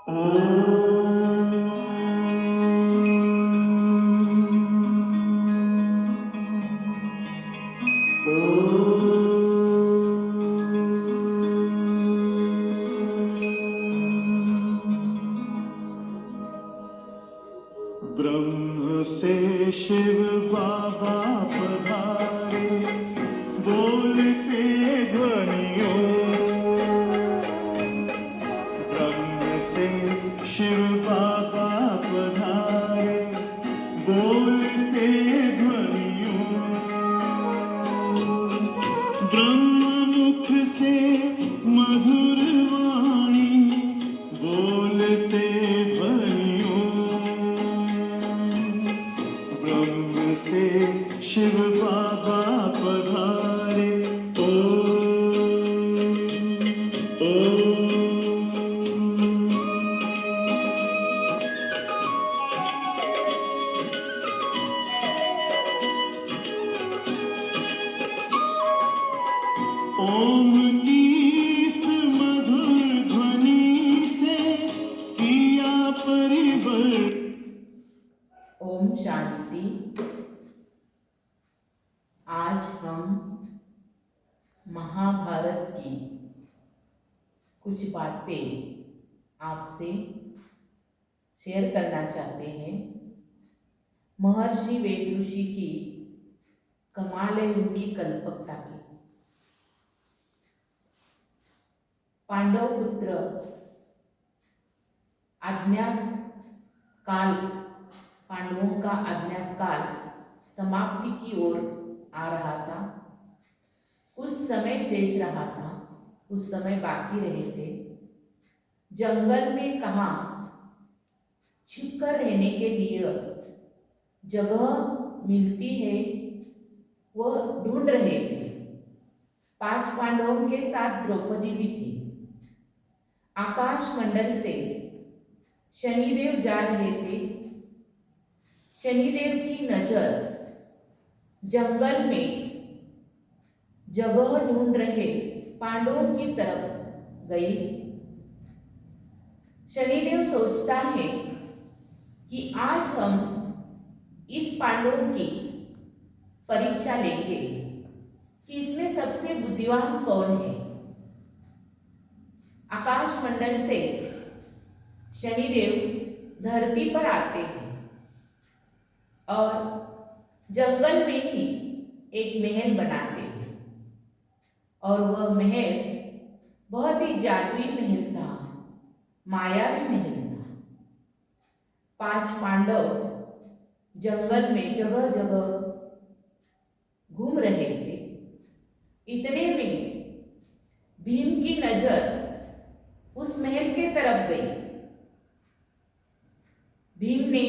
ब्रह्म से शिव बाबा पधारे, बोलते ध्वनियों। ब्रह्म से शिव बाबा पधारे, बोलते ध्वनियों। ब्रह्म मुख से मधुर वाणी, बोलते ध्वनियों। ब्रह्म से शिव बाबा पधारे, ओम की इस मधुर ध्वनि से किया परिवर्तन। ओम शांति। आज हम महाभारत की कुछ बातें आपसे शेयर करना चाहते हैं। महर्षि वेद ऋषि की कमाल है उनकी कल्पकता की। पांडव पुत्र अज्ञात काल, पांडवों का अज्ञात काल समाप्ति की ओर आ रहा था। कुछ समय शेष रहा था, कुछ समय बाकी रहे थे। जंगल में कहाँ छिपकर रहने के लिए जगह मिलती है वह ढूंढ रहे थे। 5 पांडवों के साथ द्रौपदी भी थी। आकाश मंडल से शनिदेव जा रहे थे। शनिदेव की नजर जंगल में जगह ढूंढ रहे पांडवों की तरफ गई। शनिदेव सोचता है कि आज हम इस पांडवों की परीक्षा लेंगे कि इसमें सबसे बुद्धिमान कौन है। आकाश मंडल से शनिदेव धरती पर आते हैं और जंगल में ही एक महल बनाते हैं। और वह महल बहुत ही जादुई महल था, मायावी महल था। 5 पांडव जंगल में जगह जगह घूम रहे थे। इतने में भीम की नजर उस महल के तरफ गई। भीम ने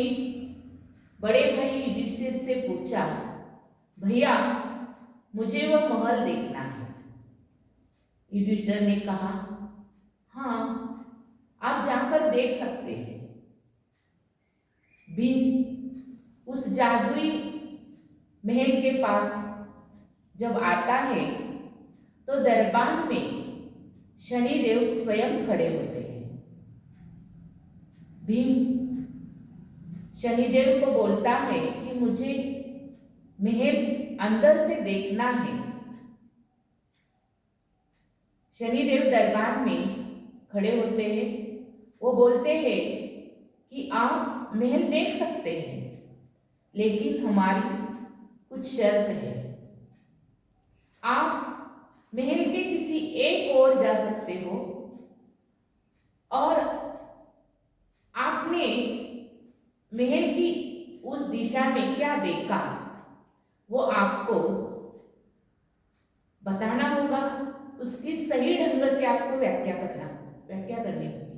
बड़े भाई युधिष्ठिर से पूछा, भैया मुझे वह महल देखना है। युधिष्ठिर ने कहा, हाँ आप जाकर देख सकते हैं। भीम उस जादुई महल के पास जब आता है तो दरबार में शनिदेव स्वयं खड़े होते हैं। भीम शनिदेव को बोलता है कि मुझे महल अंदर से देखना है। शनिदेव दरबार में खड़े होते हैं। वो बोलते हैं कि आप महल देख सकते हैं, लेकिन हमारी कुछ शर्त है। आप महल के किसी एक ओर जा सकते हो और आपने महल की उस दिशा में क्या देखा वो आपको बताना होगा। उसकी सही ढंग से आपको व्याख्या करनी होगी।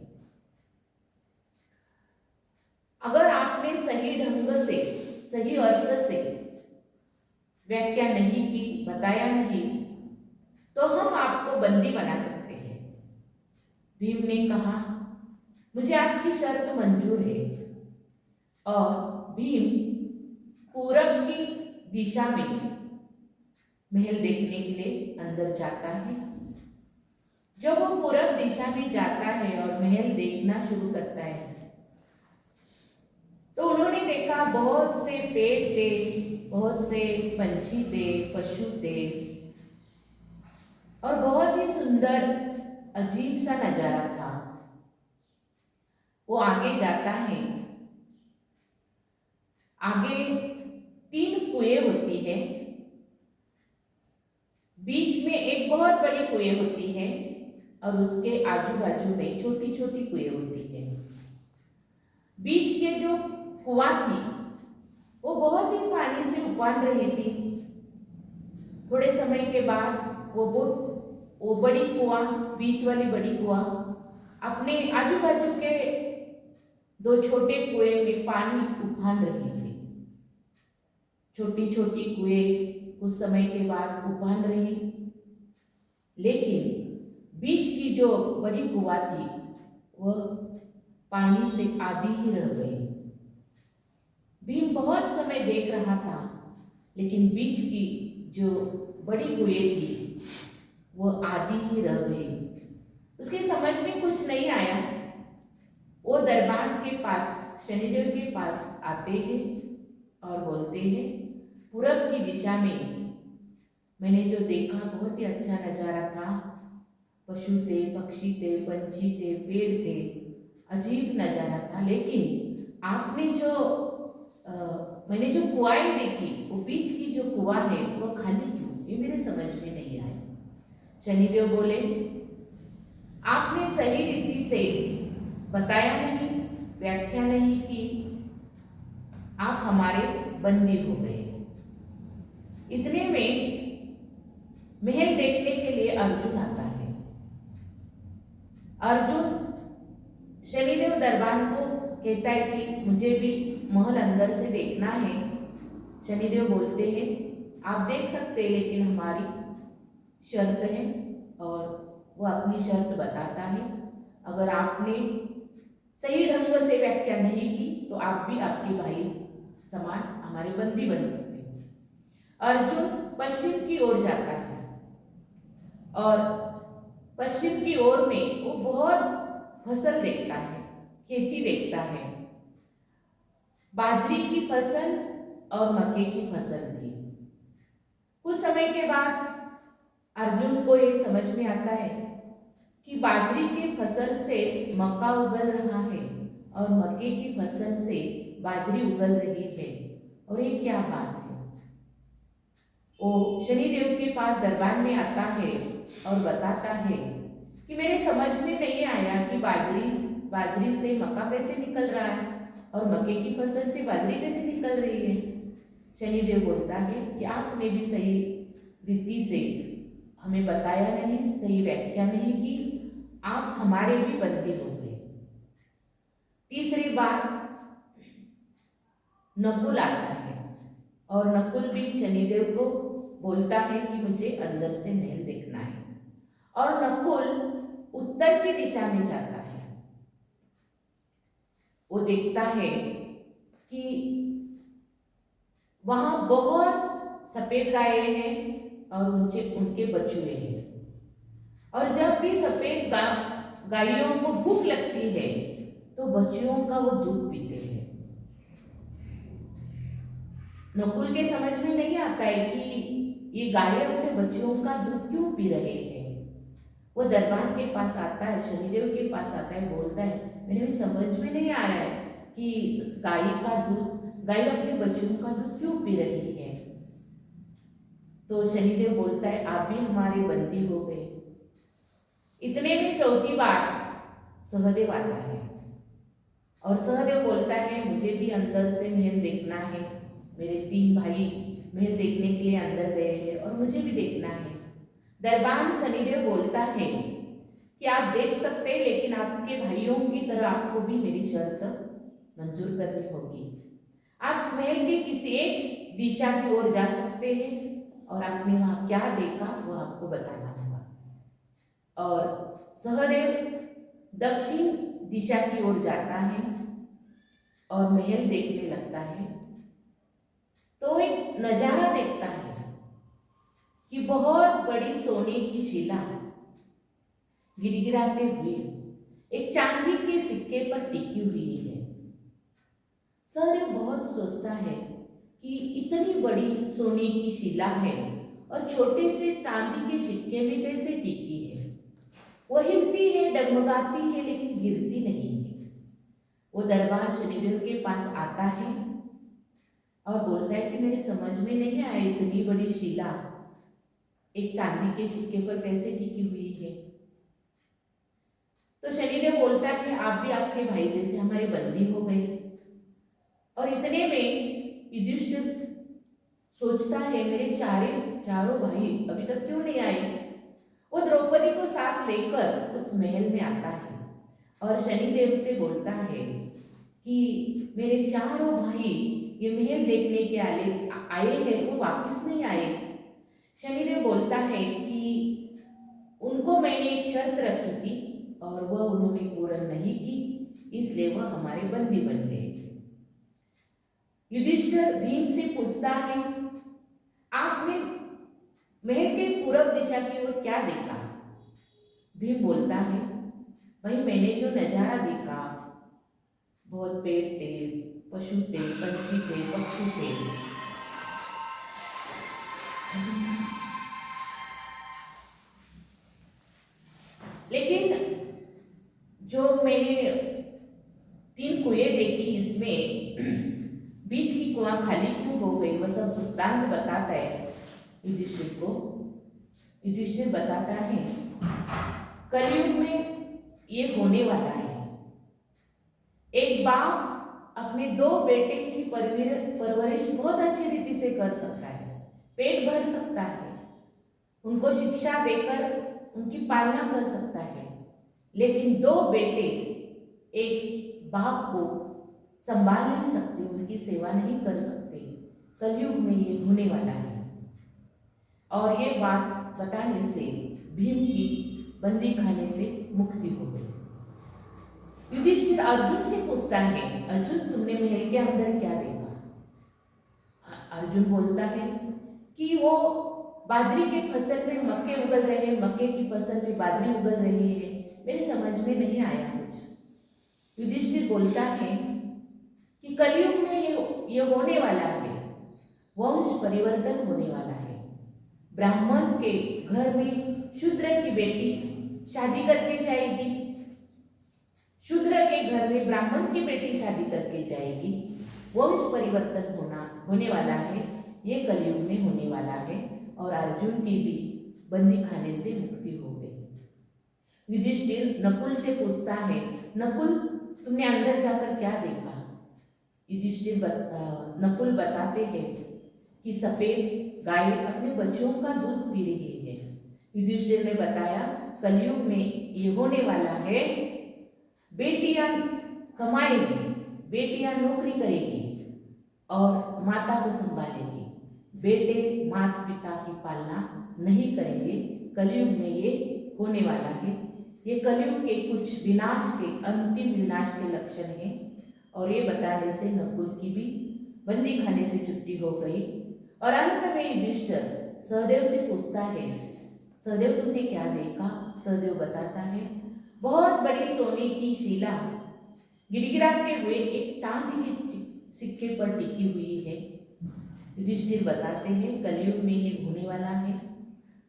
अगर आपने सही ढंग से, सही अर्थ से व्याख्या नहीं की, बताया नहीं, तो हम आपको बंदी बना सकते हैं। भीम ने कहा, मुझे आपकी शर्त मंजूर है। और भीम पूरब की दिशा में महल देखने के लिए अंदर जाता है। जब वो पूरब दिशा में जाता है और महल महल देखना शुरू करता है। तो उन्होंने देखा बहुत से पेड़ थे, बहुत से पंछी थे, पशु थे और बहुत ही सुंदर अजीब सा नजारा था। वो आगे जाता है, आगे 3 कुएं होती है, बीच में एक बहुत बड़ी कुएं होती है और उसके आजू बाजू में छोटी छोटी कुएं होती है। बीच के जो कुआं थी वो बहुत ही पानी से उफान रही थी। थोड़े समय के बाद वो बड़ी कुआं, बीच वाली बड़ी कुआं अपने आजू बाजू के 2 छोटे कुएं में पानी उफान रही थी। छोटी छोटी कुएं कुछ समय के बाद उफान रही, लेकिन बीच की जो बड़ी कुआं थी वह पानी से आधी ही रह गई। भीम बहुत समय देख रहा था, लेकिन बीच की जो बड़ी कुएं थी वह आधी ही रह गई। उसके समझ में कुछ नहीं आया। वो दरबार के पास, शनिदेव के पास आते हैं और बोलते हैं, पूरब की दिशा में मैंने जो देखा बहुत ही अच्छा नज़ारा था। पशु थे, पक्षी थे, पंछी थे, पेड़ थे, अजीब नज़ारा था। लेकिन आपने जो मैंने जो कुआएं देखी, वो बीच की जो कुआं है वो खाली क्यों, ये मेरे समझ में नहीं आया। शनिदेव बोले, आपने सही रीति से बताया नहीं, व्याख्या नहीं की, आप हमारे बंदी हो गए। इतने में महल देखने के लिए अर्जुन आता है। अर्जुन शनिदेव दरबार को कहता है कि मुझे भी महल अंदर से देखना है। शनिदेव बोलते हैं, आप देख सकते हैं, लेकिन हमारी शर्त है। और वो अपनी शर्त बताता है, अगर आपने सही ढंग से व्याख्या नहीं की तो आप भी आपके भाई समान हमारे बंदी बन सकते हैं। अर्जुन पश्चिम की ओर जाता है और पश्चिम की ओर में वो बहुत फसल देखता है, खेती देखता है। बाजरी की फसल और मक्के की फसल थी। कुछ समय के बाद अर्जुन को ये समझ में आता है कि बाजरी के फसल से मक्का उगल रहा है और मक्के की फसल से बाजरी उगल रही है, और ये क्या बात है। वो शनिदेव के पास दरबार में आता है और बताता है कि मेरे समझ में नहीं आया कि बाजरी से मक्का कैसे निकल रहा है और मक्के की फसल से बाजरी कैसे निकल रही है। शनिदेव बोलता है कि आपने भी सही रीति से हमें बताया नहीं, सही व्याख्या नहीं की, आप हमारे भी बंदी हो गए। तीसरी बार नकुल आता है और नकुल भी शनिदेव को बोलता है कि मुझे अंदर से महल देखना है। और नकुल उत्तर की दिशा में जाता है। वो देखता है कि वहां बहुत सफेद गायें हैं और उनके बछुए हैं। और जब भी सफेद गायों को भूख लगती है तो बछुओं का वो दूध पीते हैं। नकुल के समझ में नहीं आता है कि ये गायें अपने बच्चों का दूध क्यों पी रहे हैं। वो दरबार के पास आता है, शनिदेव के पास आता है, बोलता है मेरे भी समझ में नहीं आ रहा है कि गाय अपने बच्चों का दूध क्यों पी रही है। तो शनिदेव बोलता है आप भी हमारे बंदी हो गए। इतने में चौथी बार सहदेव आता है और सहदेव बोलता है मुझे भी अंदर से महल देखना है। मेरे 3 भाई महल देखने के लिए अंदर गए हैं और मुझे भी देखना है। दरबार में शनिदेव बोलता है कि आप देख सकते हैं, लेकिन आपके भाइयों की तरह आपको भी मेरी शर्त मंजूर करनी होगी। आप महल के किसी एक दिशा की ओर जा सकते हैं और आपने वहां क्या देखा वो आपको बताना होगा। और सहदेव दक्षिण दिशा की ओर जाता है और महल देखने लगता है। तो एक नजारा देखता है कि बहुत बड़ी सोने की शिला गिड़गिड़ाते हुए एक चांदी सिक्के पर टिकी हुई है। सहदेव बहुत सोचता है कि इतनी बड़ी सोने की शिला है और छोटे से चांदी के सिक्के में कैसे टिकी है। वो हिलती है, डगमगाती है, लेकिन गिरती नहीं है। वो दरबार शनिदेव के पास आता है और बोलता है कि मेरे समझ में नहीं आया, इतनी बड़ी शिला एक चांदी के सिक्के पर कैसे टिकी हुई है। तो शनिदेव बोलता है, आप भी आपके भाई जैसे हमारे बंदी हो गए। और इतने में युधिष्ठिर सोचता है, मेरे चारों भाई अभी तक क्यों नहीं आए। वो द्रौपदी को साथ लेकर उस महल में आता है और शनिदेव से बोलता है कि मेरे चारों भाई ये महल देखने के आए हैं, वो वापस नहीं आए। शनिदेव बोलता है कि उनको मैंने एक शर्त रखी थी और वह उन्होंने पूर्ण नहीं की, इसलिए वह हमारे बंदी बन गए। युधिष्ठिर भीम से पूछता है, आपने महल के पूर्व दिशा की ओर क्या देखा। भीम बोलता है, भाई मैंने जो नजारा देखा, बहुत पेड़ थे, पशु थे, पंछी थे, पक्षी थे। लेकिन जो मैंने 3 कुएं देखी, इसमें बीच की कुआं खाली क्यों हो गई, वह सब वृत्तांत बताता है युधिष्ठिर को। युधिष्ठिर बताता है, कलयुग में ये होने वाला है। एक बाप अपने 2 बेटे की परवरिश बहुत अच्छी रीति से कर सकता है, पेट भर सकता है, उनको शिक्षा देकर उनकी पालना कर सकता है, लेकिन 2 बेटे एक बाप को संभाल नहीं सकते, उनकी सेवा नहीं कर सकते। कलयुग में ये होने वाला है। और ये बात बताने से भीम की बंदी खाने से मुक्ति हो गई। युधिष्ठिर अर्जुन से पूछता है, अर्जुन तुमने महल के अंदर क्या देखा। अर्जुन बोलता है कि वो बाजरी के फसल में मक्के उगल रहे हैं, मक्के की फसल में बाजरी उगल रही है, मेरे समझ में नहीं आया कुछ। युधिष्ठिर बोलता है कि कलयुग में ये होने वाला है, वंश परिवर्तन होने वाला है। ब्राह्मण के घर में शूद्र की बेटी शादी करके जाएगी, शूद्र के घर में ब्राह्मण की बेटी शादी करके जाएगी। वंश परिवर्तन होने वाला है, ये कलयुग में होने वाला है। और अर्जुन की भी बंदी खाने से मुक्ति हो गई। युधिष्ठिर नकुल से पूछता है, नकुल तुमने अंदर जाकर क्या देखा। युधिष्ठिर नकुल बताते हैं कि सफेद गाय अपने बच्चों का दूध पी रही है। युधिष्ठिर ने बताया, कलयुग में ये होने वाला है, बेटियां कमाएंगी, बेटियां नौकरी करेगी और माता को संभालेगी, बेटे माता पिता की पालना नहीं करेंगे। कलयुग में ये होने वाला है। ये कलयुग के कुछ विनाश के, अंतिम विनाश के लक्षण हैं। और ये बताने से नकुल की भी बंदी खाने से छुट्टी हो गई। और अंत में युधिष्ठिर सहदेव से पूछता है, सहदेव तुमने क्या देखा। सहदेव बताता है, बहुत बड़ी सोने की शिला गिड़गिड़ाते हुए एक चांदी के सिक्के पर टिकी हुई है। युधिष्ठिर बताते हैं, कलयुग में ये होने वाला है।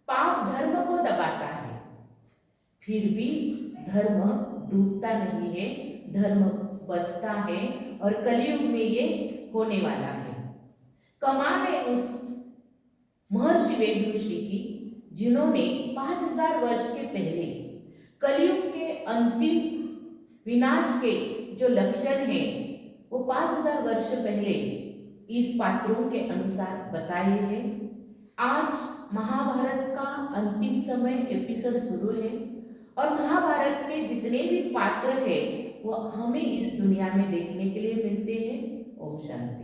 पाप धर्म को दबाता है, फिर भी धर्म डूबता नहीं है, धर्म बचता है। और कलयुग में ये होने वाला है। कमाल है उस महर्षि वेद ऋषि की, जिन्होंने 5000 वर्ष के पहले कलयुग के अंतिम विनाश के जो लक्षण हैं, वो 5000 वर्ष पहले इस पात्रों के अनुसार बताए हैं। आज महाभारत का अंतिम समय एपिसोड शुरू है और महाभारत के जितने भी पात्र हैं वो हमें इस दुनिया में देखने के लिए मिलते हैं। ओम शांति।